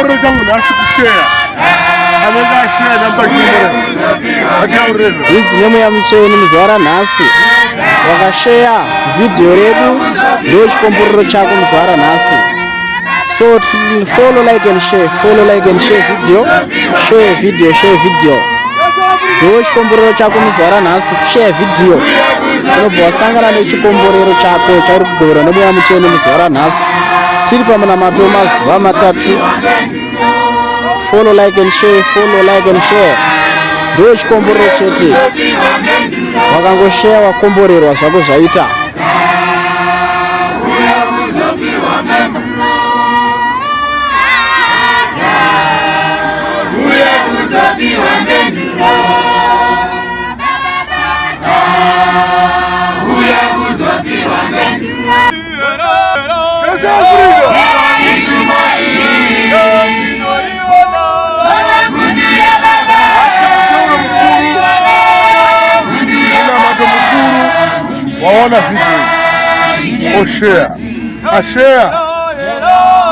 chikomboro changu nasi kushare. Anenge ashare namba chikomboro. Hizi nyama ya mcheni mzwara nasi. Wakashare video redu ndio chikomboro chako mzwara nasi. So follow, like and share. Follow, like and share video. Share video. Ndio chikomboro chako mzwara nasi share video. Unobva sangana nechikomboro chako chari kugora nyama ya mcheni mzwara nasi. Tiri pamwe mazuva matatu. Follow, like and share. Ndio chikomboro chete. Wakangoshare wakomborerwa zvako zvaita. Waona video. Share.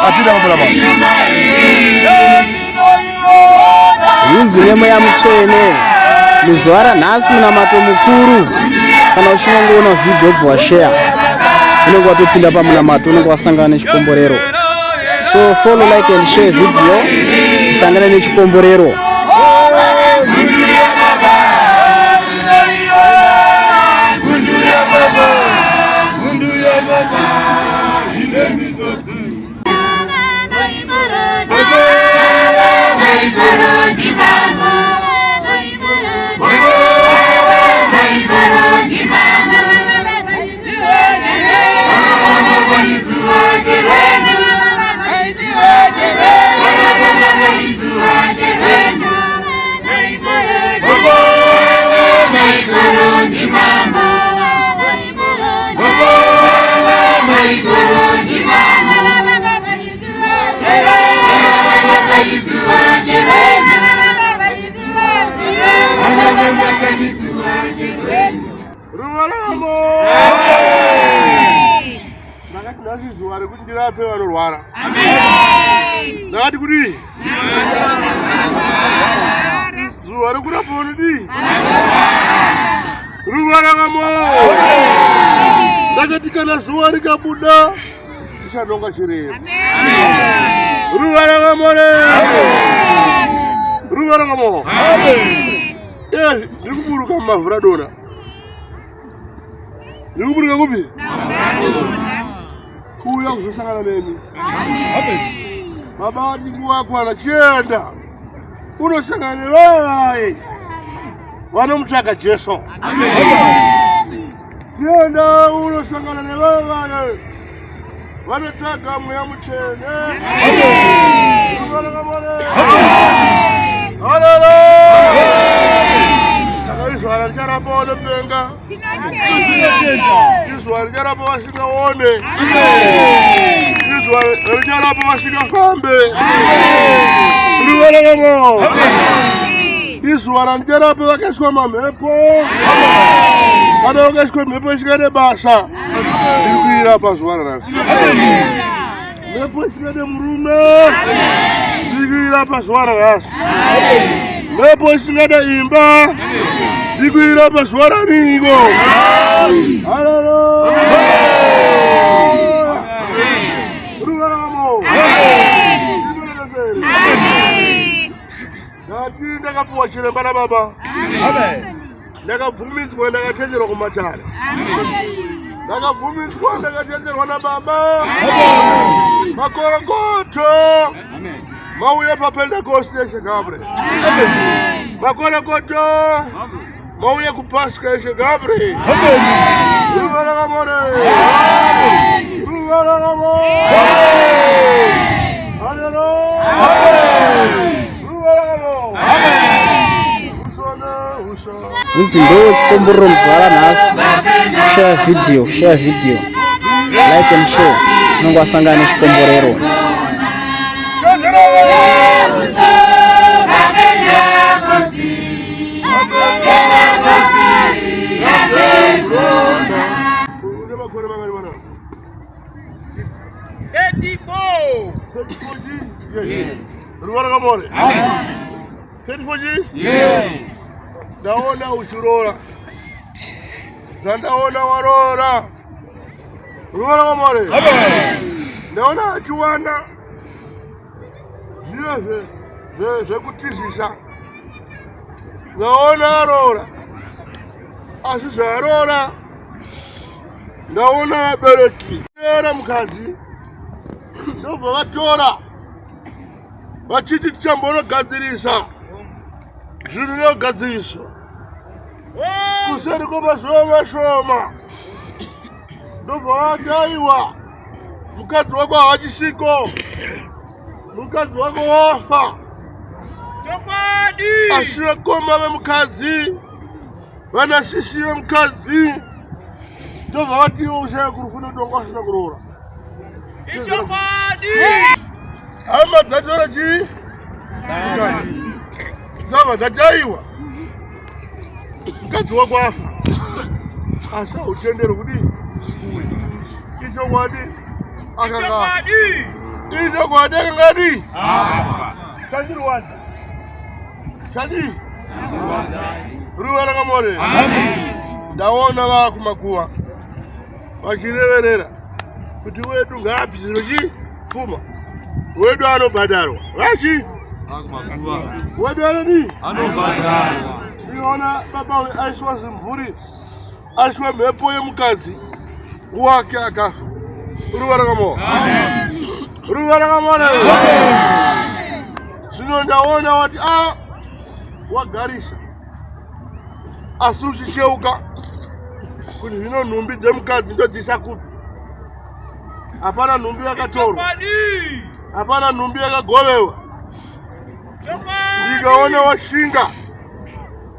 Apida mabala. Hizi nyama ya mchene muzwara nasi muna mato mukuru. Kana uchinongoona video obva share. Unenge watopinda pamuna mato unenge wasangana nechikomborero. So follow, like and share video. Usangane nechikomborero. Ndakatikana zuwa rikabuda ichadonga chirema. Ruva rangamo. Ndikuburuka mumavhuradona. Ndikuburuka kupi? Kuuya kuzosangana nemi. Baba ndikuwakwana chienda. Unosangana nevaye. Vanomutsvaka Jesu. Chienda unosangana nevaye. Vanotsvaga mweya mutsvene. Izwa richarapa wanopenga. Izwa richarapa vasingaone. Izwa richarapa vasingafambe. Ruvarangamo. Izwa richarapa vakaiswa mamhepo. Kana vakaiswa mhepo isina nebasa. Irikuirapa zuva ranhasi. Mhepo isina nemurume. Irikuirapa zuva ranhasi. Mhepo isingada imba. Ndikuirapa zuva raniko. Haleluya. Ruvarangamo. Ngati ndakapuwa chiremba nababa. Ndakabvumidzwa ndakatenderwa kumatare. Ndakabvumidzwa ndakatenderwa nababa. Makorokoto. Mauya paPentecost yeCheGabriel. Makorokoto. Mauya kuPascha yeCheGabriel. Ruvarangamo. Hizi ndio chikomboro mzwara nasi. Share video. Like and share. Mungu asangane chikomborero. Yes. Ruwara kamore. Serifoji? Ndaona ushurora. Ndaona warora. Ruwara kamore. Ndaona achuwana. Zvekutizisa. Ndaona arora. Asi arora. Ndaona abereki. Era mukadzi. Ndobva vatora. Vachiti tichambonogadzirisa. Zvinhu zvinogadziriswa. Kuseri kwemazuva mashoma. Ndobva vataiwa. Mukadzi wako hachisiko. Mukadzi wako wafa. Asi vakoma vemukadzi. Vanasisi vemukadzi. Ndobva vatiwo ushaya kurufuna kutonga asina kuroora. Hama dzatora chii? Dzava dzataiwa. Mukadzi wako afa. Asi hauchenderi kudii? Ichokwadi akanga. Ichokwadi akangadi. Chandirwadza. Chadi. Ruwara kamore. Ndaona vakumakuva vachireverera kuti wedu ngapi zviro chi pfuma wedu anobhadharwa vachi wedu anodi anobhadharwa. Ndiona baba aiswa zimvuri aiswa mhepo yemukadzi wake akafa. Ruwara kamore. Ruwara kamore. Zvino ndaona wati wagarisa asi uchicheuka kuti zvino nhumbi dzemukadzi ndodzisa kupi. Hapana nhumbi yakatorwa. Hapana nhumbi yakagovewa. Ndikaona washinga.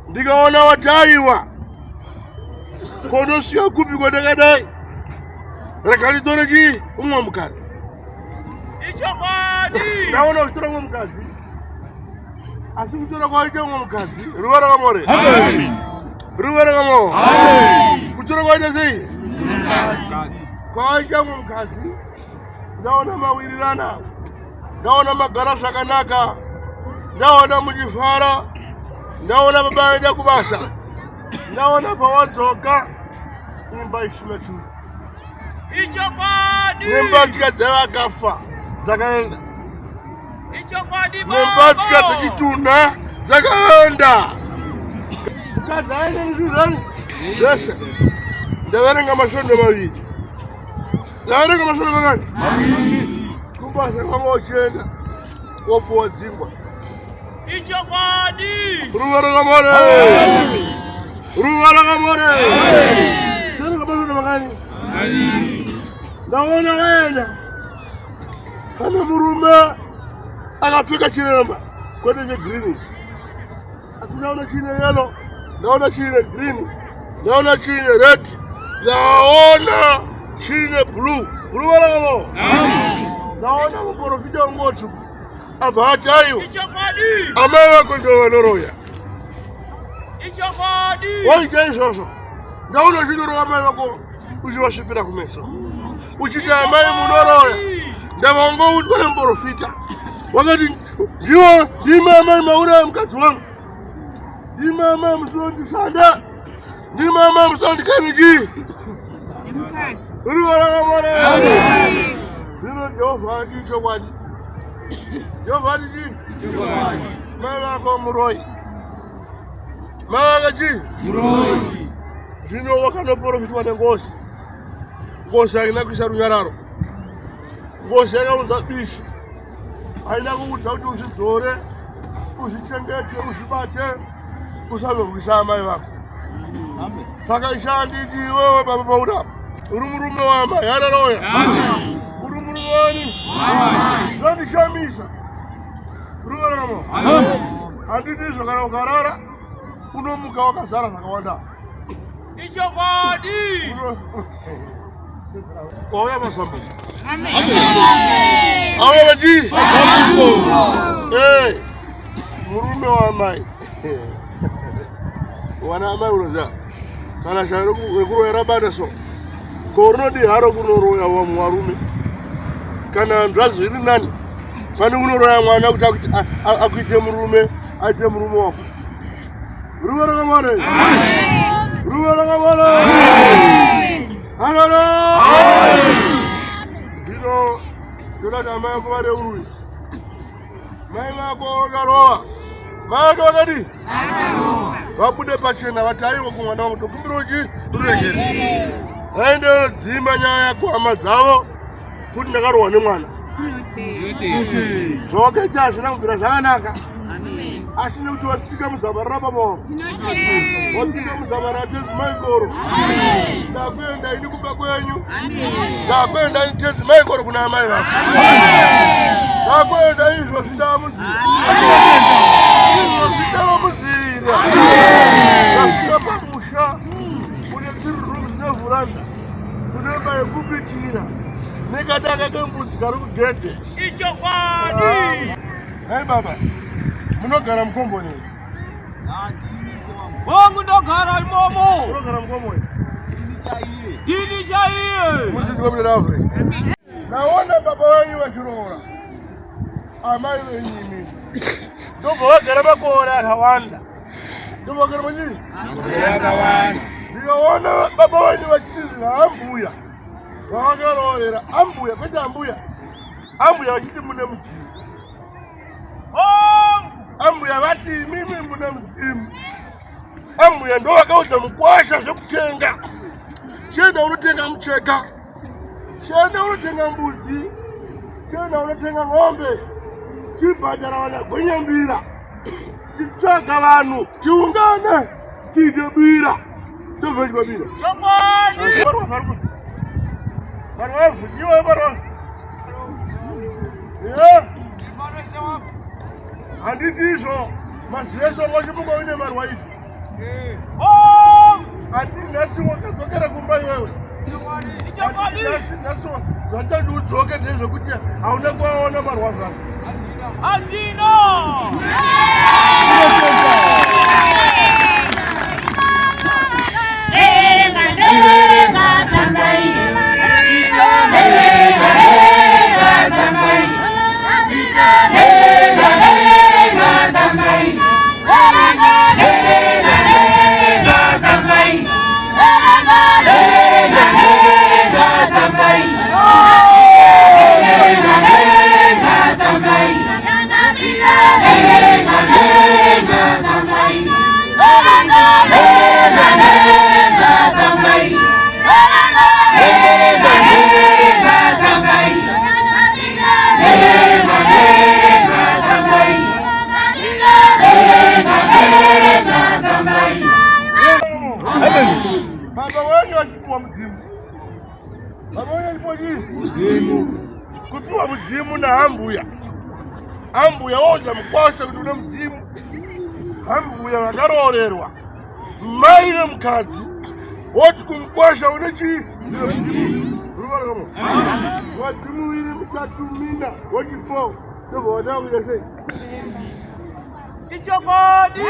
Ndikaona wataiwa. Konosvika kupi kwandakadai. Rakanditore chii? Umwe mukadzi. Ndaona uchitora umwe mukadzi. Asi kutora kwaita umwe mukadzi. Ruwara kamore. Ruwara kamore. Kutora kwaita sei? Kwaita umwe mukadzi. Ndaona mawirirana. Ndaona magara zvakanaka. Ndaona muchifara. Ndaona baba aenda kubasa. Ndaona pawadzoka. Imba isina chinhu. Nembatya dzavakafa dzakaenda. Nembatya dzechitunda dzakaenda. Mukadzi aenda nezvizvani zvese. Ndaverenga masvondo maviri. Ndaverenga masvondo mangani? Kubasa kwanga uchienda wopuwa dzingwa. Ruwara kamore. Ruwara kamore. Ndaverenga masvondo mangani? Ndaona waenda kana murume akapfeka chiremba kwete chegirini. Asi ndaona chine yellow, ndaona chine green, ndaona chine red, ndaona chine blue. Ruwara kamore. Ndaona muprofita wangotu abva ataiwa. Amai vako ndo vanoroya. Waita izvozvo. Ndaona chinoroya amai vako uchivasvipira kumeso. Uchiti amai munoroya. Ndavangoudzwa nemuprofita. Wakati ndimi amai mauraya mukadzi wangu. Ndimi amai musondishanda. Ndimi amai musondikani chii. Ruwara kamore. Zvino Jehovha ati chokwadi. Jehovha ati chii. Mai vako muroi. Mai vako chii. Muroi. Zvino wakanoprofitwa nengozi. Ngozi haina kuisa runyararo. Ngozi yakaudza bishi. Haina kuudza kuti uzvidzore, uzvichengete, uzvibate, usanorwisa amai vako. Saka ishanditi iwewe baba Paula. Uri murume wamai haleluya. Uri murume wani? Zvandishamisa. Ruwara kamore. Handitizvo kana ukarara unomuka wakazara zvakawanda. Oya masambo. Awe baji. Murume wa mai. Wana mai unoza. Kana sharo kuroera bada so. Korodi haro kunoroya wa mwarume. Kana ndazi iri nani? Mani unoroya mwana kuti akuite murume aite murume wako. Rume rakamwana. Rume rakamwana. Halala. Ndino ndoda amai yako vari urui. Mai vako vakarowa. Mai vako vakadi? Vabude pachena vataiwa kumwana wako tokumbirochi uregere. Vaende dzimba nyaya yako hama dzavo kuti ndakarohwa nemwana. Zvawakaita hazvina kubvira zvakanaka. Asi nekuti watsika muzamara rababa watsika muzamara ratenzi maikoro. Ndakuenda ini kumba kwenyu. Ndakuenda ini tenzi maikoro kuna amai vako. Ndakuenda izvo zvindamudzira. Izvo zvindamudzira. Ndasvika pamusha kune tirumu zvine vhuranda. Kune imba yekubikira. Nekadaka kembudzi kari kugedhe. Ichokwadi. Hai baba. Munogara mukombo nei? Wangu ndogara imomo. Munogara mukombo nei? Dini chaiye. Mudzidzi wabwera Afrika. Naona baba wenyu vachiroora. Amai venyu imini. Ndobva vagara makore akawanda. Ndobva vagara manyini? Akawanda. Ndikaona baba wenyu vachinzi ambuya. Vavakaroorera ambuya kwete ambuya. Ambuya vachiti mune mudzimu. Ambuya vati mimi mune mudzimu. Ambuya ndo vakaudza mukwasha zvekutenga. Chenda unotenga mucheka. Chenda unotenga mbudzi. Chenda unotenga ng'ombe. Chibhadhara vana gwenyambira. Chitsvaga vanhu. Chiungane. Chiite bira. Ndobva chibabira. Chokwadi. Varwa varikuti. Varwa vhunyiwa varwa. Handizvo mazivese wachibunga uine marwa izvi. Handii nhasi wakadzokera kumba iwewe. Nhasi zvatati udzoke ndezvekuti hauna kuaona marwa zvako. Handino. Baba wenyu wachipiwa mudzimu. Baba wenyu alipoji mudzimu. Kupiwa mudzimu na ambuya. Ambuya woza mukwasha kuti une mudzimu. Ambuya vakaroorerwa. Mai nemukadzi woti kumukwasha une chii? Wadzimuviri mutatu mina woti 4. Ndobva watawira sei? Ichokwadi.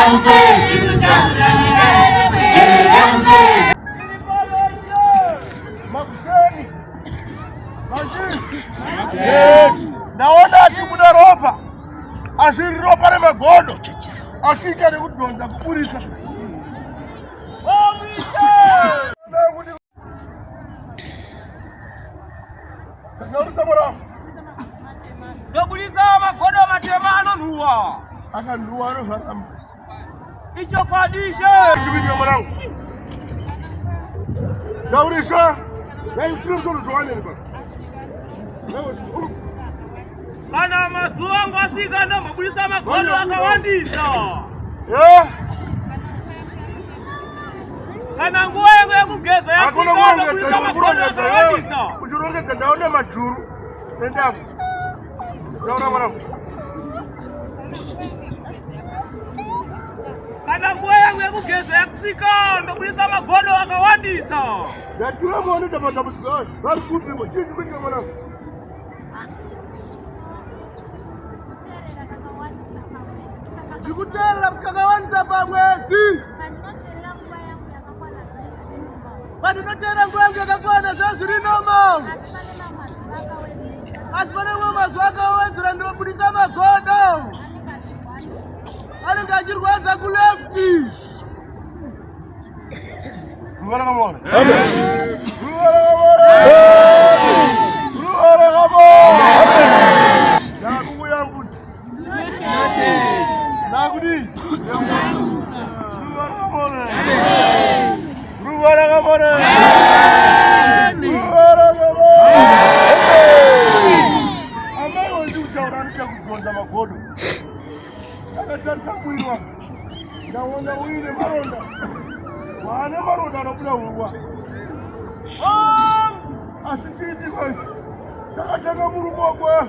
Don't Kwanza kuburisa. Ndobuliza magodo matemano nuwa. Aka nuwa no faramu. Icho kwadishe. Kibinyo mwanangu. Daurisha. Nai mtuzo zwane ni baba. Kana masuwa ngosika ndo mbulisa magodo akawandisa. Kana nguo yangu ya kugeza ya shika ndo mbulisa magodo akawandisa. Ujuronge ndaone majuru. Nenda. Ndaona mwanangu. Kana nguo yangu ya kugeza ya shika ndo mbulisa magodo akawandisa. Ndatula muone tapata msigawa. Bali kupi mchizi kwingi mwanangu. Ndikuterera mkakawanza pamwezi. Pandinoterera nguo yangu yakakwana zvazviri noma. Asi pane umwe mazuva akawedzera ndinobudisa magodo. Anenge achirwadza kulefti. Mwana kamona. Nagudi. Ruwara kamona. Ambayo ndio utaanza kugonza magodo. Akataka kuiwa. Naona wile maronda. Wana maronda anakula uwa. Asisiti kwa. Takataka murumo kwa.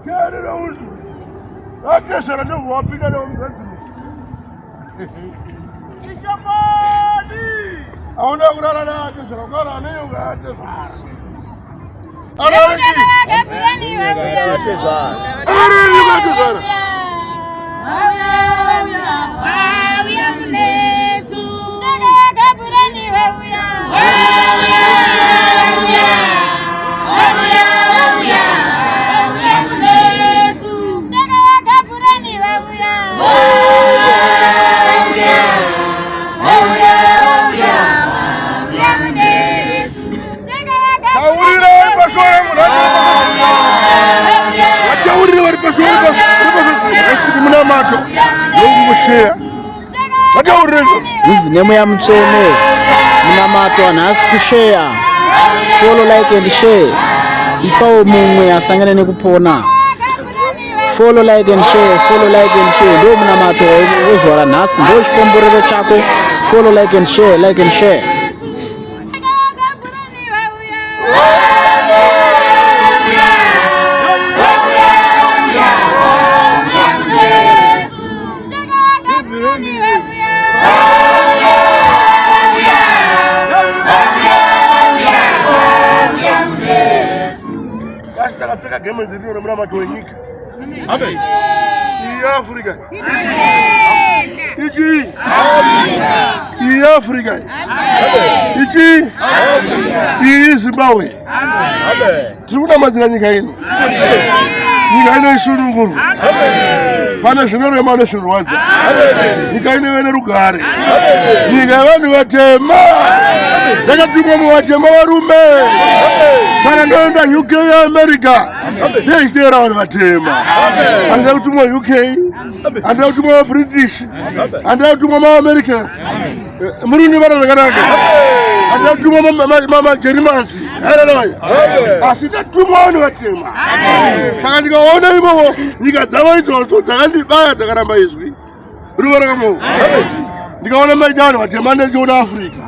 Kare na uzu. Atesera ndo wapika na mtu. Ichopadi. Aona kurara na atesera kara ne yoga atesera. Arani gapurani wewe. Arani gapurani. Wawiya mnesu. Gapurani wewe. Name ya mchene munamato anasi kushare, follow, like and share. Ipawo mumwe asangane nekupona. Follow, like and share, follow, like and share. Ndo munamato ozwara nasi, ndo chikomborero chako. Follow, like and share, like and share. Katika game zilio na mrama tuenyika. Abe. Iyi Afrika. Ichi. Iyi Afrika. Abe. Ichi. Iyi Zimbabwe. Abe. Tuna mazina nyika ino. Nyika ino isununguru. Abe. Pana shinero yamane shirwaza. Abe. Nyika ino wene rugare. Abe. Nyika wene watema. Ndakatumwa muwatema warume. Kana ndoenda UK ya America. Ndezitera vanhu vatema. Andida kutumwa UK. Andida kutumwa British. Andida kutumwa ma-Americans. Muruni vana zvakanaka. Andida kutumwa ma-Germans. Asi ndatumwa vanhu vatema. Saka ndikaona imomo nyika dzavo idzodzo dzakandibaya dzakaramba izwi. Ruva rakamoo. Ndikaona maita vanhu vatema ndechiona Afrika.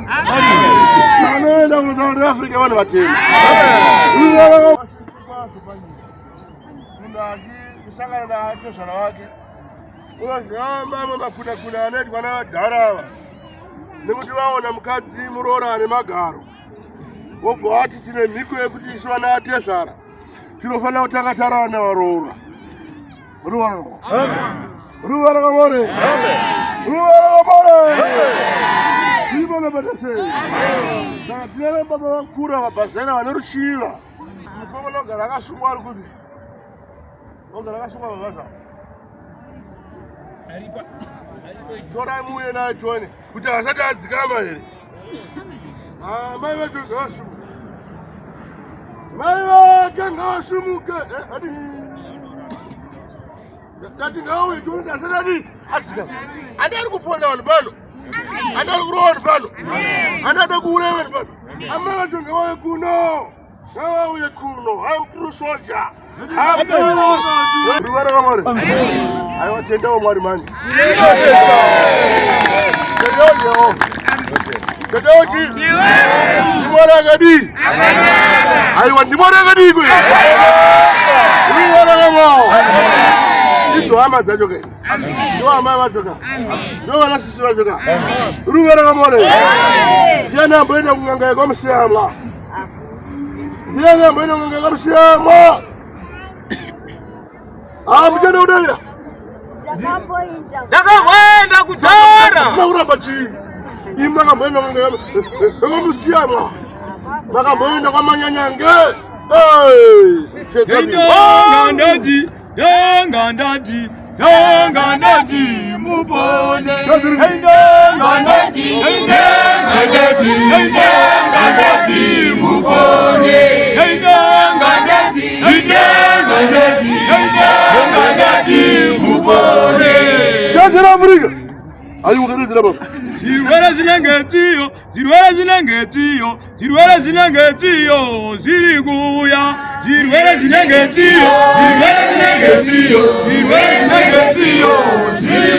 Anoenda kuzaona Afrika vanhu vatema. Munhu achisangana naatesana wake unozihamba mamakuna anoitwa navadharava nekuti vaona mukadzi muroora ane magaro wobva wati tine mhiko yekuti isu vana atesara tinofanira kutanga tarana navaroora. Ruva rakamore. Ibona batase. Ndakira baba vakura vabazana vanorushiva. Mufana ogara akasungwa ari kuti. Ogara akasungwa baba. Aripa. Tora muye na tuone. Kuti asati adzikama here. Mai vacho ngavasumuke. Mai vake ngavasumuke. Adi. Dati ngawe tuone asati adzikama. Andari kuponda vanhu pano. Andari kurova vanhu pano. Andada kuuraya vanhu pano. Amai vacho ngavauye kuno. Ngavauye kuno. I'm true soldier. Ruvara kamare. Aiwa tendawo Mwari mani. Tendawo chi? Ndimwari akadi. Aiwa ndimwari akadi kwe. Ruvara kamawo. Idzo hama dzacho ke. Ndo amai vacho ka. Ndo vana sisi vacho ka. Ruvara kamare. Ndiani amboenda kung'anga yekwamsiyamwa. Ndiani amboenda kung'anga yekwamsiyamwa. Mjana udaya. Ndakawenda kutara. Nakuramba chi. Imba kamboenda kung'anga Makamboenda kwa manyanyange. Dangandati mupone. Dangandati mupone. Dangandati mupone. Chazira Afrika. Ayu kanizira baba. Zirwera zinengetiyo, ziri kuya. Zirwera zinengetiyo, ziri kuya. Zirwera zinengetiyo, ziri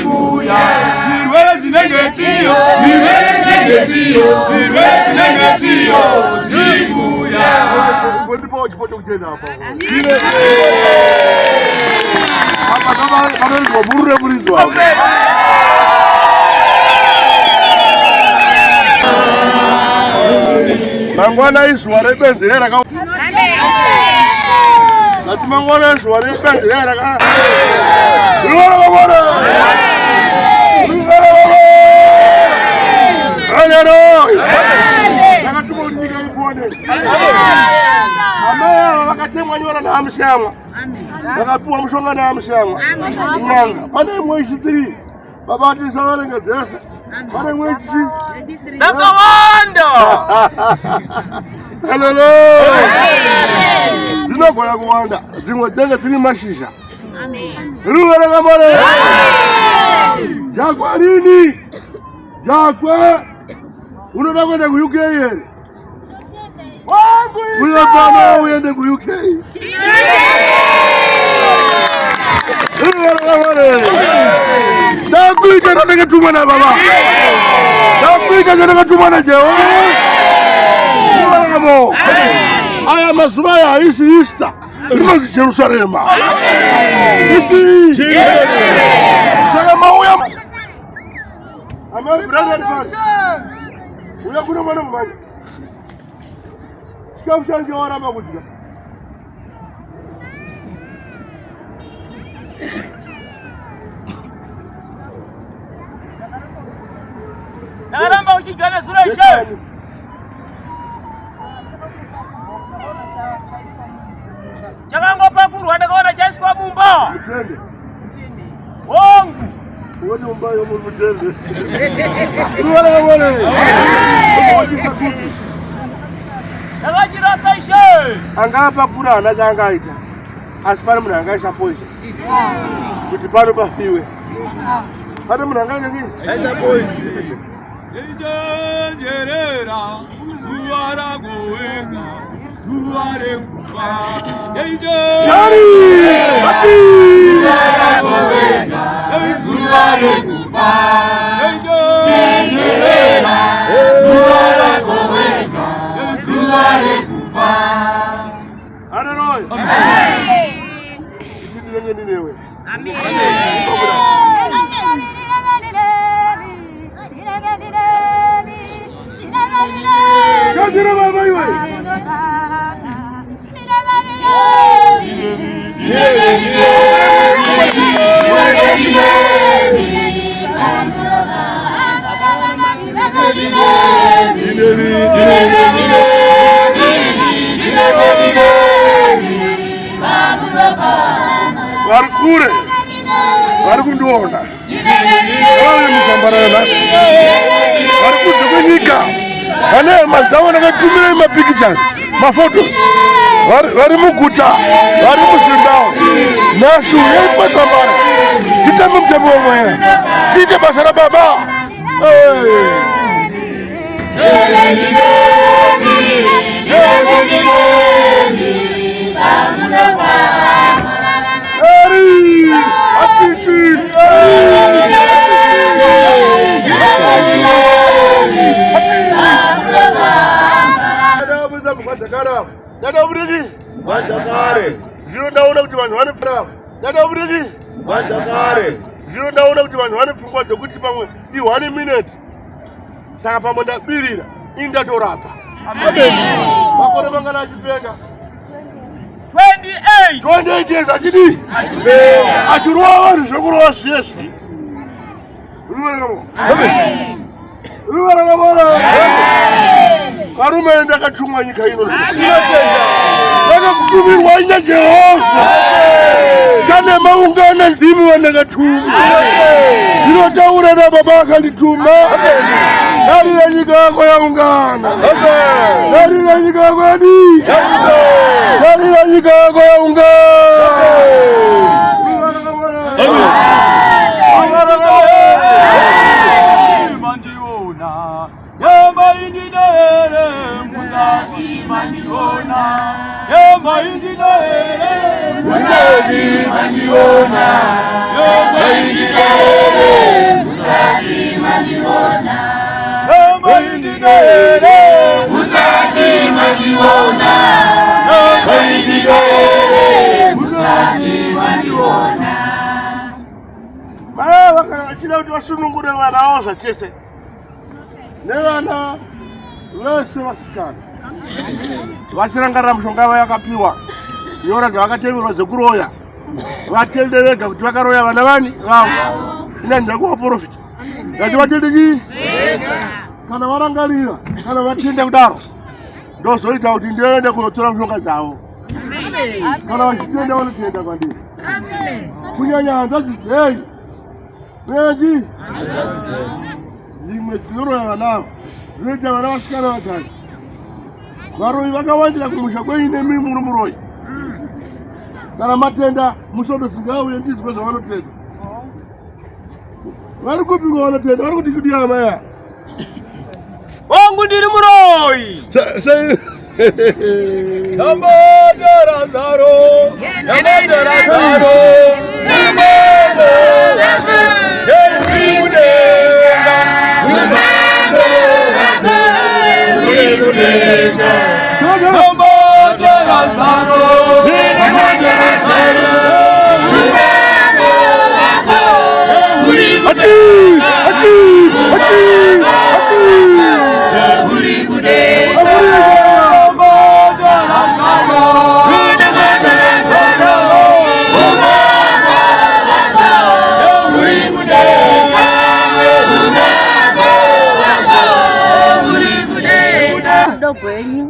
kuya. Ndipo chipote kutenda hapa. Hapa kama kwa burure burizo hapa. Mangwana isware benzera ka. Lati mangwana isware benzera ka. Ruwara kamara. Alero. Nakatuma unika ipone. Amaya wakatemwa nyora na amshamwa. Nakapuwa mshonga na amshamwa. Nyanga. Pane mwezi 3. Baba ati sawale ngadzesa. Pane mwezi Ndakawanda. Hello. Zinogona kuwanda. Dzimwe dzenga dziri mashizha. Amen. Ruvara kamare. Jakwa rini? Jakwa. Unoda kwenda ku UK here. Uya baba uende ku UK. Ruvara kamare. Ndakuita ndakatumwa na baba. Ndakuita ndakatumwa na Jehovah. Aya mazuva ya isi Easter. Inozi Jerusalema. Isi. Saka mauya. Ama brother bwana. Uya kuna mwana mmoja. Sikamshanje ora makutika. Naramba uchigana Sureshe. Chakangopa kurwa ndakaona chaiswa mumba. Hongu. Uone mumba yo mutende. Ruwara kamare. Ndakachirasa Ishe. Angapa kura ana changaita. Asipana munhu angaisa poison. Kuti pano pafiwe. Pane munhu angaita nini? Aisa poison. Eijenjerera suara gowenga suare kufa. Eijenjerera suara gowenga suare kufa. Eijenjerera suara gowenga suare kufa. Haleluya. Amen. Ikiti nini wewe? Amen. Kajira baba iwe. Warkure. Warkunduona. musambara nasi vari kunze kwenyika vane mazavo ndakatumira mapictures mafotos vari muguta vari muzimbabwe nasu yemasambara titambe mutambo wamweya tiite basa rababa Dada Obrigi, Banjakare. Zero ndaona kuti vanhu vane fara. Dada Obrigi, Banjakare. Zero ndaona kuti vanhu vane pfungwa dzokuti pamwe i 1 minute. Saka pamwe ndabirira indatorapa. Amen. Makore mangana achipeka. 28 years achidi. Achirowa vanhu zvekurowa zvesvi. Amen. Varume ndakatumwa nyika ino ndakakutumirwa ina Jehovha kana maungana ndimi vandakatumwa ndinotaura nababa akandituma darira nyika yako yaungana darira nyika yako yadi darira nyika yako yaungana vachida kuti vasunungure vana vavo zvachese nevana vese vasikana vachirangarira mushonga yavo yakapiwa inoratidza vakateverwa dzekuroya vatende vega kuti vakaroya vana vani vavo inandira kuvaprofita ngati vatende chii kana varangarira kana vatende kudaro ndozoita kuti ndiende kunotora mushonga dzavo kana vachitenda vanotenda kwandiri kunyanya hanzvadzi dzenyu veji zvimwe dzinoroya vanavo zvinoita vana vasikana vagari varoyi vakawandira kumusha kwenyu nemi muri muroyi kana matenda musodosingauye ndizwe zvavanotenda vari kupinga vanotenda vari kuti kudi amaya wangu ndiri muroyi Namatarazaro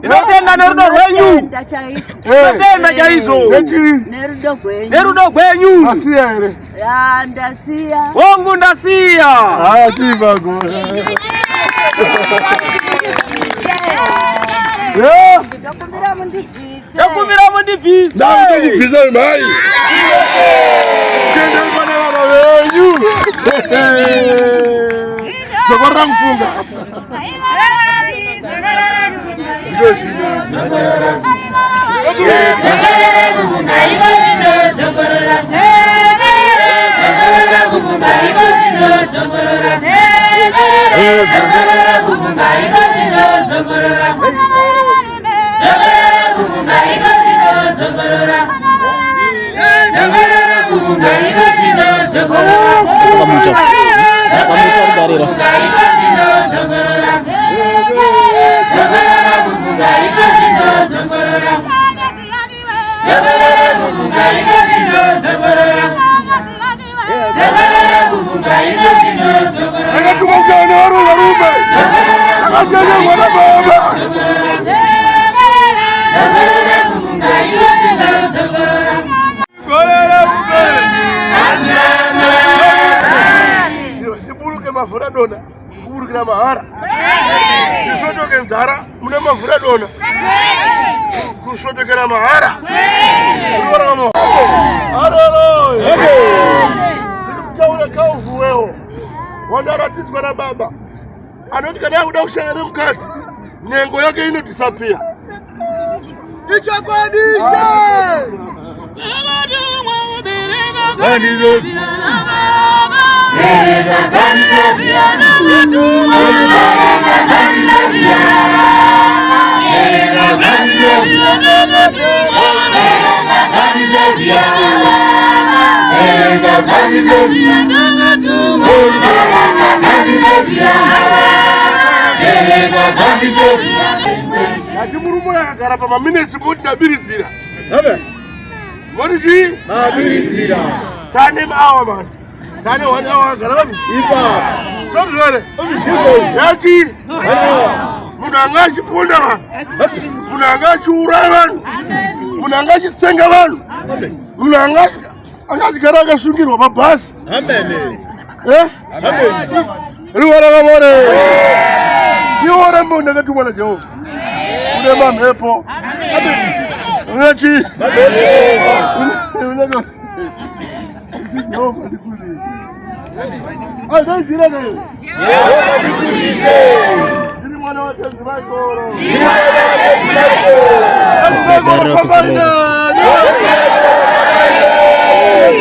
Inotenda nerudo rwenyu. Inotenda chaizvo. Nerudo rwenyu. Asiya ere. Ya ndasiya. Wangu ndasiya. Chibago. Ndakumbira mundibvise. Ndakubvisa mai. Chenda pana vana venyu. Zokorera kufunga. mavura dona kuburikira mahara ishotoke nzara mune mavura dona kushotokera mahara aroro ndikutaura kauvuwewo wandaratidzwa nababa anoti kana akuda kushanya nemukadzi nhengo yake inodisapia ichokwadisa ati murume akagara pamaminitsi moti ndabirizira moti chii mabirizira tane maawa mani tane 1 hour akagara papi ipa sozvere yachi munhu anga achiponda vanhu munhu anga achiuraya vanhu munhu anga achitsenga vanhu munhu anga achigara akasungirwa mabhasi rivara vamore tiore munhu ndakatumwa najehovha une mamhepo unechi jehovha ndikudise aizvaizvira nayo ndiri mwana watenzi vaikoro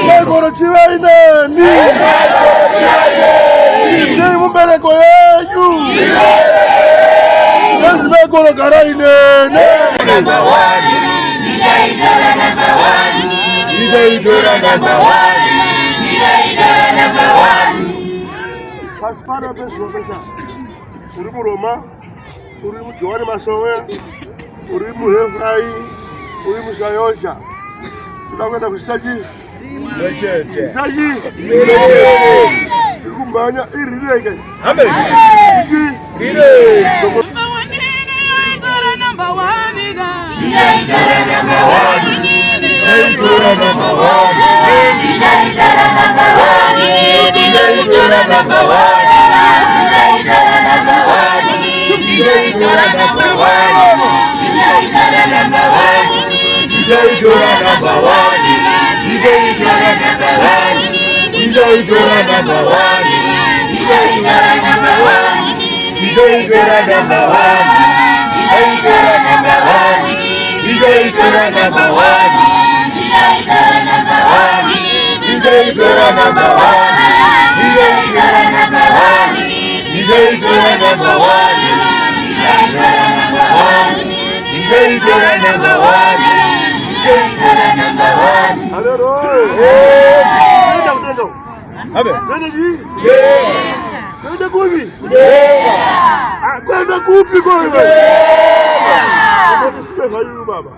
vaikoro chivaineni sei mubereko yenyu tenzi vaikoro garai nene pasipana pezvopesha uri muroma uri mujohani masowe uri muhefrai uri musayosha toda kuenda kusitachi sitachi iri kumbanya irireke kwenda kupi koiwe ndotisipevayu baba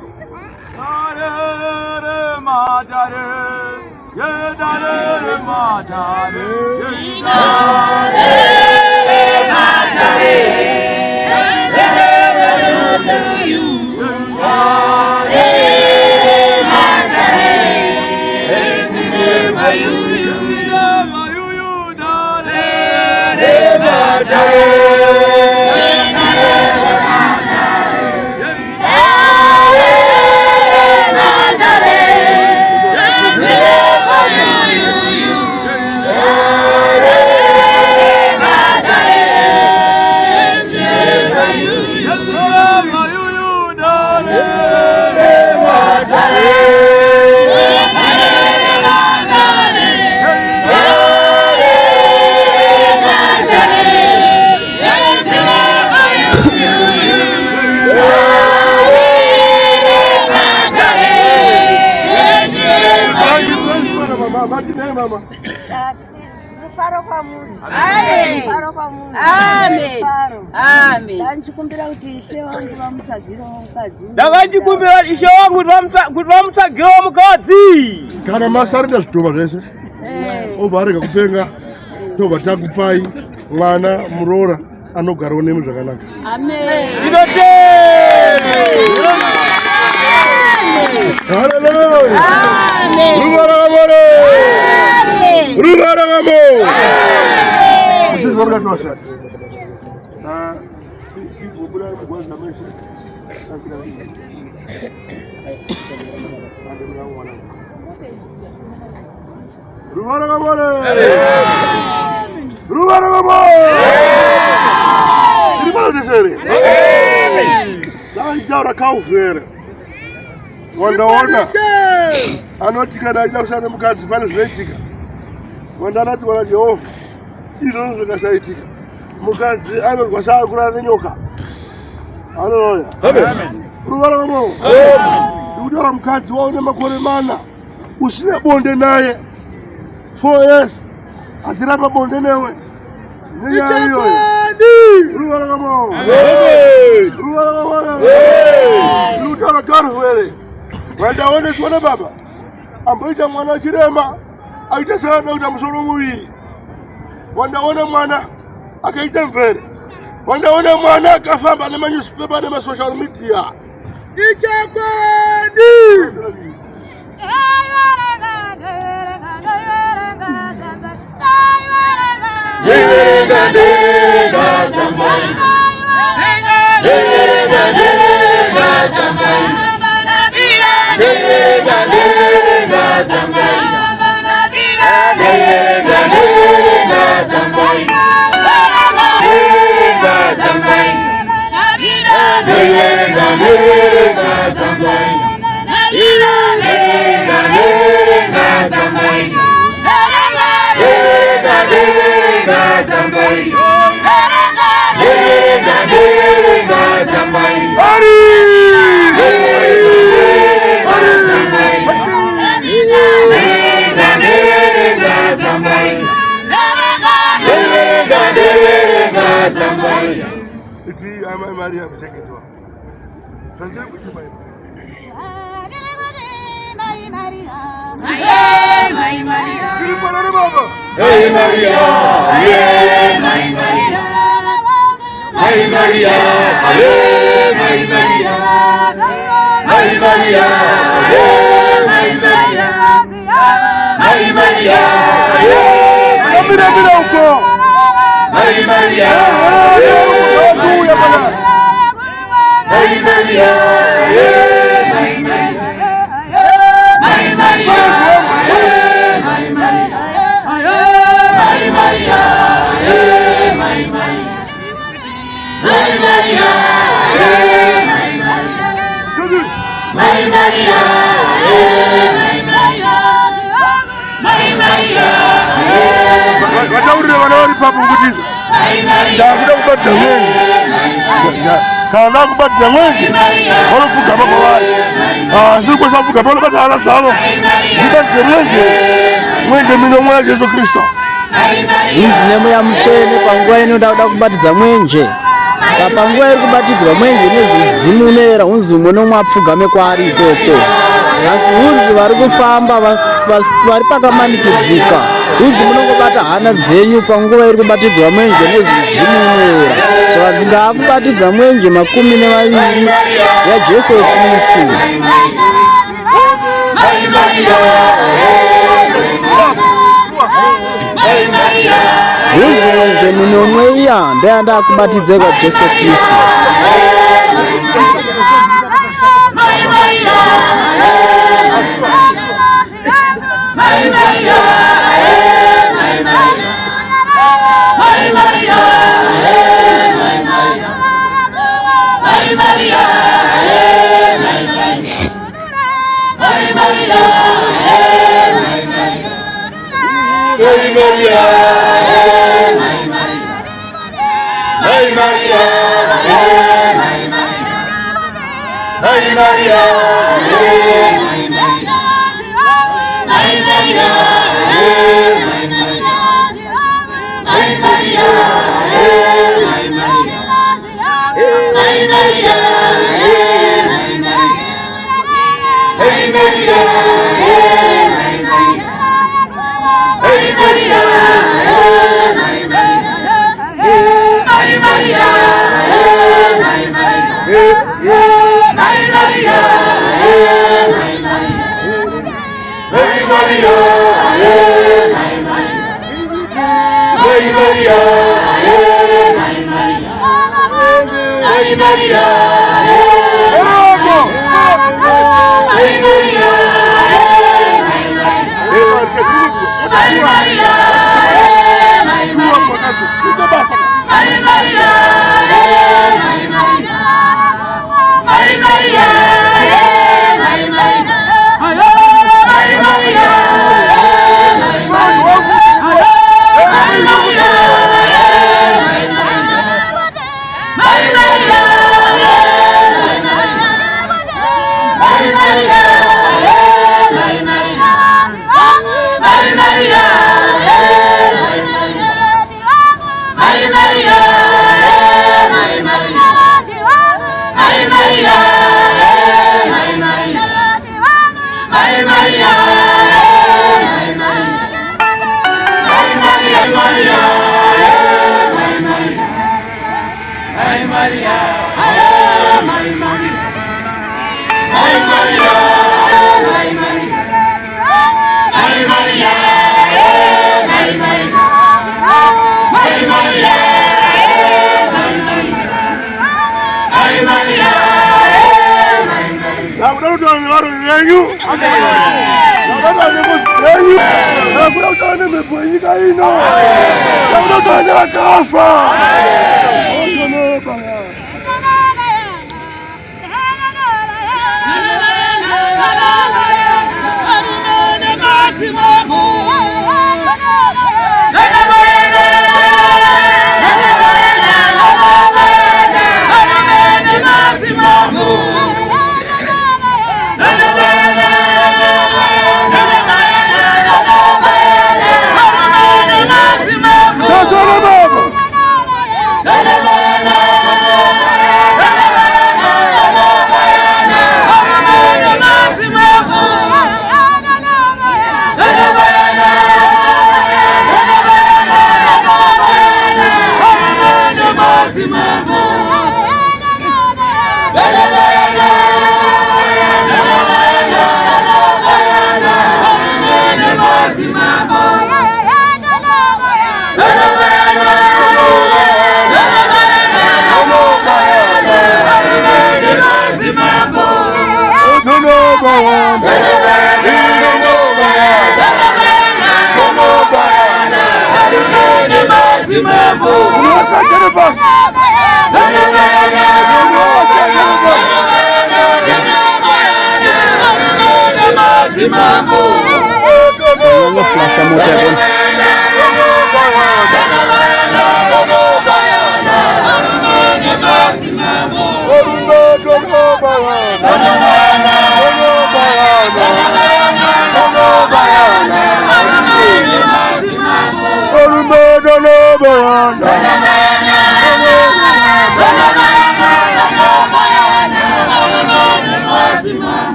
mama Faro kwa Mungu. Amen. Faro kwa Mungu. Amen. Faro. Amen. Ndachikumbira kuti ishe wangu vamutagiro mukadzi. Ndakachikumbira ishe wangu kuti vamutagiro mukadzi. Kana masarida zvitoma zvese. Obva arega kupenga. Tobva takupai mwana muroora anogarawo nemi zvakanaka. Amen. Hallelujah. Amen. Ruva rakamore. Ruva rakamore. Sisi wabula tosha. Wabula kwanza maisha. Rumara kamore. Rumara kamore. Rumara desere. Dai jaura kaufere. Wanda. Anotika da jausana mukadzi pane zvaitika. Wanda anati wana Jehova. Izvozvo zvakasaitika. Mukadzi anozwa saakurara nenyoka. Haleluya. Amen. Rumara kamore. Ndikutaura mukadzi waone makore mana. Usina bonde naye. 4 years. Atirapa bonde newe. Nichakwadi. Ruwala kamo. Ruwala kamo. Lutara karwele. Wanda one swana baba. Ambaita mwana chirema. Aita sana uta musoro muwili. Wanda one mwana akaita mfere. Wanda one mwana akafamba na newspaper na social media. Nichakwadi. Maria Beseketwa. Sanjay kuchi mai. Hey Maria. Hey Maria. Hey Maria. Hey Maria. Hey Maria. Hey Maria. Hey Maria. Hey Maria. Mira uko. Hey Maria. Hey Maria, hey Maria, hey Maria, hey Maria, hey Maria, hey Maria, hey Maria, hey Maria, watauri wanaori papo ngutiza. Ndakuda kubadza mwenye. Kana kubadza mwenye. Wanofuga baba wale. Sikuwa safuga baba bata ala zalo. Kubadza mwenye mino mwa Yesu Kristo. Izi nemo ya mchene panguwa ino dauda kubatidza mwenje. Sapanguwa iri kubatidzwa mwenje nezvidzimunera unzi umwe mwapfugame kwaari ikoko. Asi unzi vari kufamba vari pakamanikidzika. Unzi munongobata hana dzenyu panguva iri kubatidzwa mwenje nezvidzimunera. Saka dzingakubatidza mwenje 20 yaJesu Kristu. Unzi mwenje minomwe iya ndeyanda kubatidze kwa Jesu Kristu. Hey Maria, hey Maria, hey Maria, hey Maria, hey Maria, Hey Maria,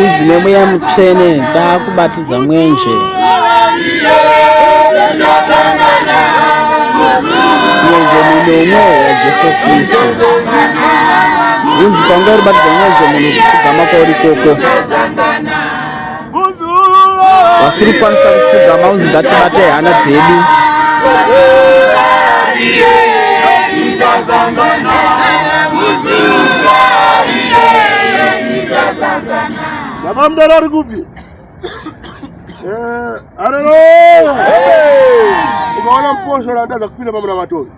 Uzine muya mutsvene takubatidza mwenje mwenje munomwe yaJesu Kristu unzi panga uribatidza mwenje munhu kupfugama kwauri koko vasiri kukwanisa kupfugama unzi ngatibate hana dzedu Baba mdala ari kupi? Haleluya! Ukaona mposho anaanza kupita pamoja na matoi.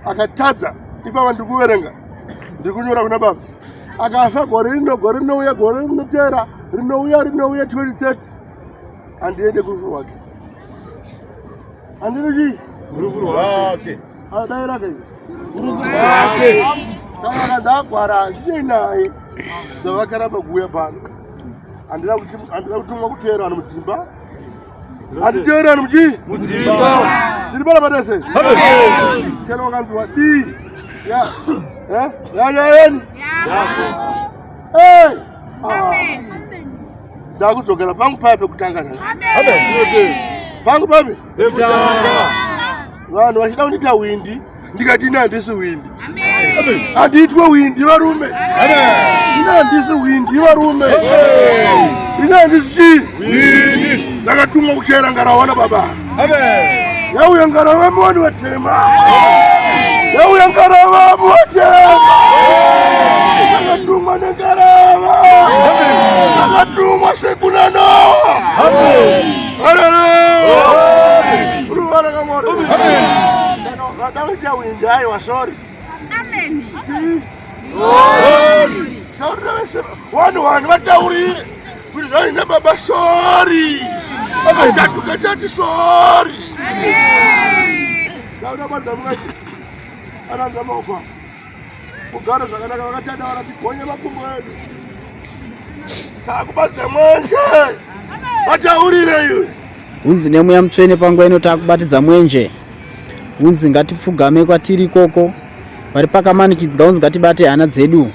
Akataza ipa vantu kuverenga. Ndikunyora kuna baba. Akafa gorino uya gorino tera, rino uya 2030. Andiende kufu wake. Andinoji kufu wake. Adaira kai. Kufu wake. Kana ndakwara ndinaye. Zavakara baguya pano. Andira kutumwa kutera no mudzimba. Anditera no mudzimba. Ziribala padese. Chero kanzwa di. Ya. Yanyayeni? Ndakuzogera pangu pape kutanga. Pangu pape? Vanhu vachida kundiita windi, ndikati ina handisi windi. Handiitwe windi varume. Ina handisi windi varume. Ina handisi windi. Ndakatumwa kuchera ngarawa nababa. Yauya ngarawa mwani watema. Yauya ngarawa mwatema. Ndakatumwa ngarawa. Ndakatumwa sekunanoa. Ndakaita windi ayo wasori. Wanu vataurire kuti zvaina baba sori. Akatatu sori. Dauda madamungati ananga maopa. Kugara zvakanaka vakatanda varatigonya makumbo edu. Takubata mwenje. Vataurire iwe. Unzi nemuya mutsvene panguva ino takubatidza mwenje. Unzi ngatipfugame kwatiri ikoko. Vari pakamanikidzwa unzi ngatibate hana dzedu.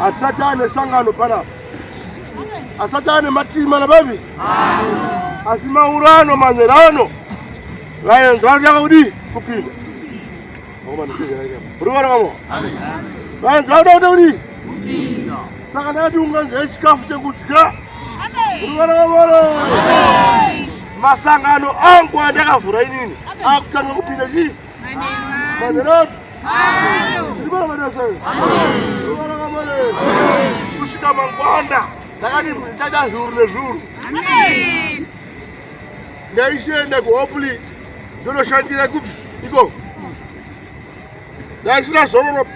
Asatane sangano pana. Asatane matima na babi. Asima urano manzerano. Layan zaka udi kupinda. Ngoma nisikia hapa. Urwana kamo. Layan zaka udi kupinda. Saka nadi unga chikafu chekutika. Urwana kamo. Masangano angu andakavhura inini. Akutanga kupinda chi. Manzerano. Ndibona madasa. Kusvika mangwanda ndakati ndichada zuru nezuru. Ndaisenda kuhopuli ndoroshandira kupi iko.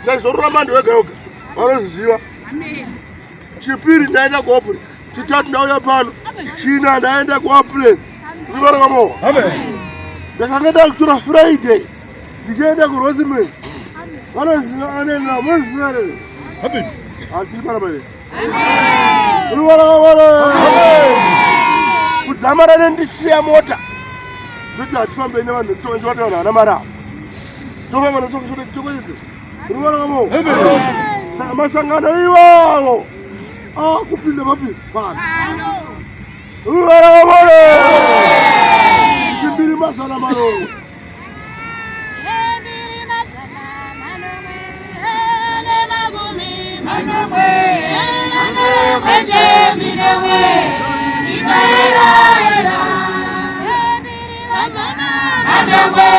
Ndaizorora mando wega wega vanoziziva. Chipiri ndaenda kuhopuli. Chitatu ndauya pano. China ndaenda kuambulensi. Ndibona kamo. Ndakanga ndakutora Friday ndichienda kuRosemary. Vanoziva anena muzivere. Amen. Akipara bale. Kudzamara nendishiya mota. Kuti atifambe nevanhu tonje vataona ana mara. Tofamba notokushota chikoito. Ruwara kamo. Saka masangano iwawo. Kupinda papi. Pano. Ruwara kamo. Kimbiri masana maro. Adamwe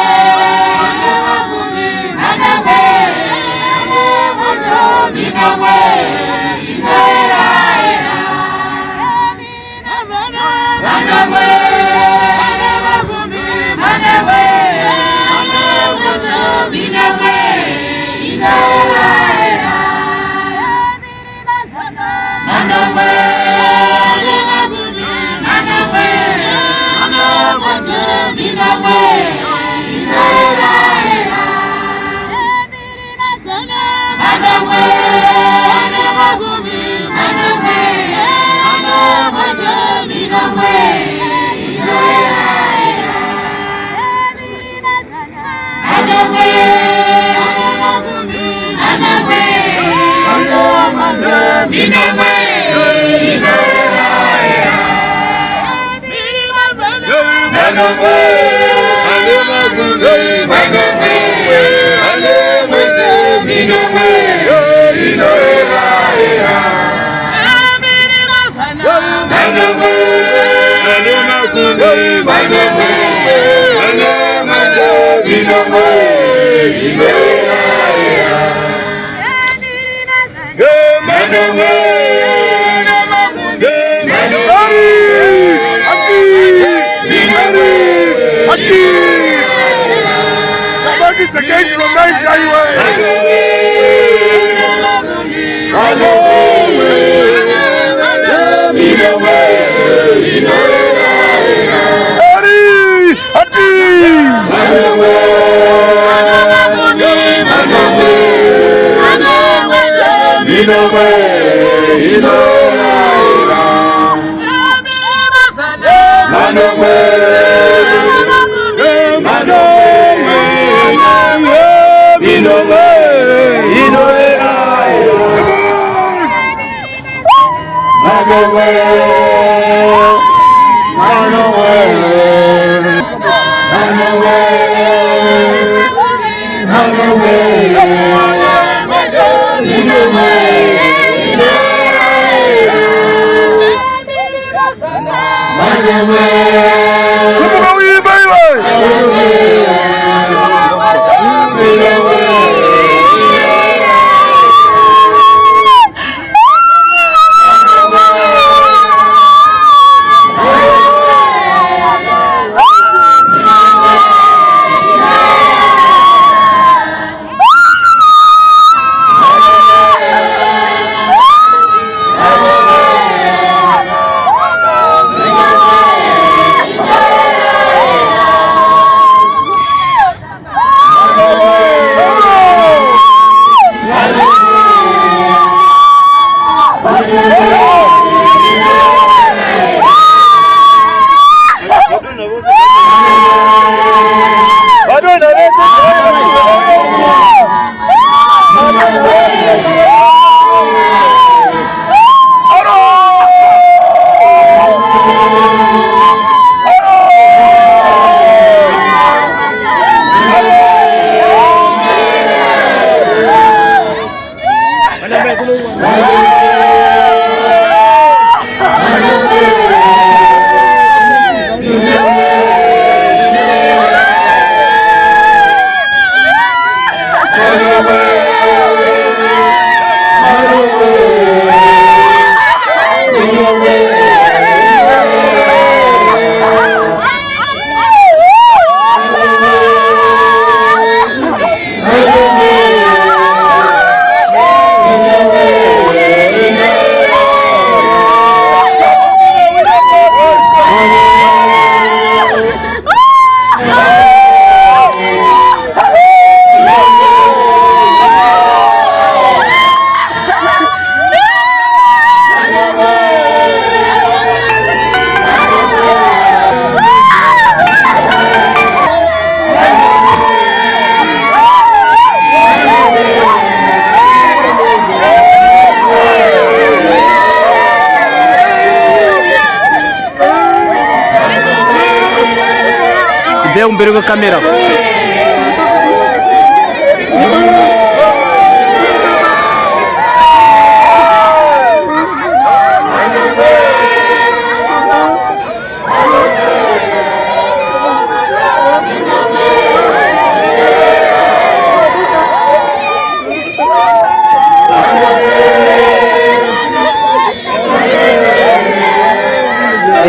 Vê mbele kwa kamera.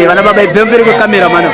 vana baba ibve mberi kwekamera mano.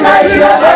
Maria.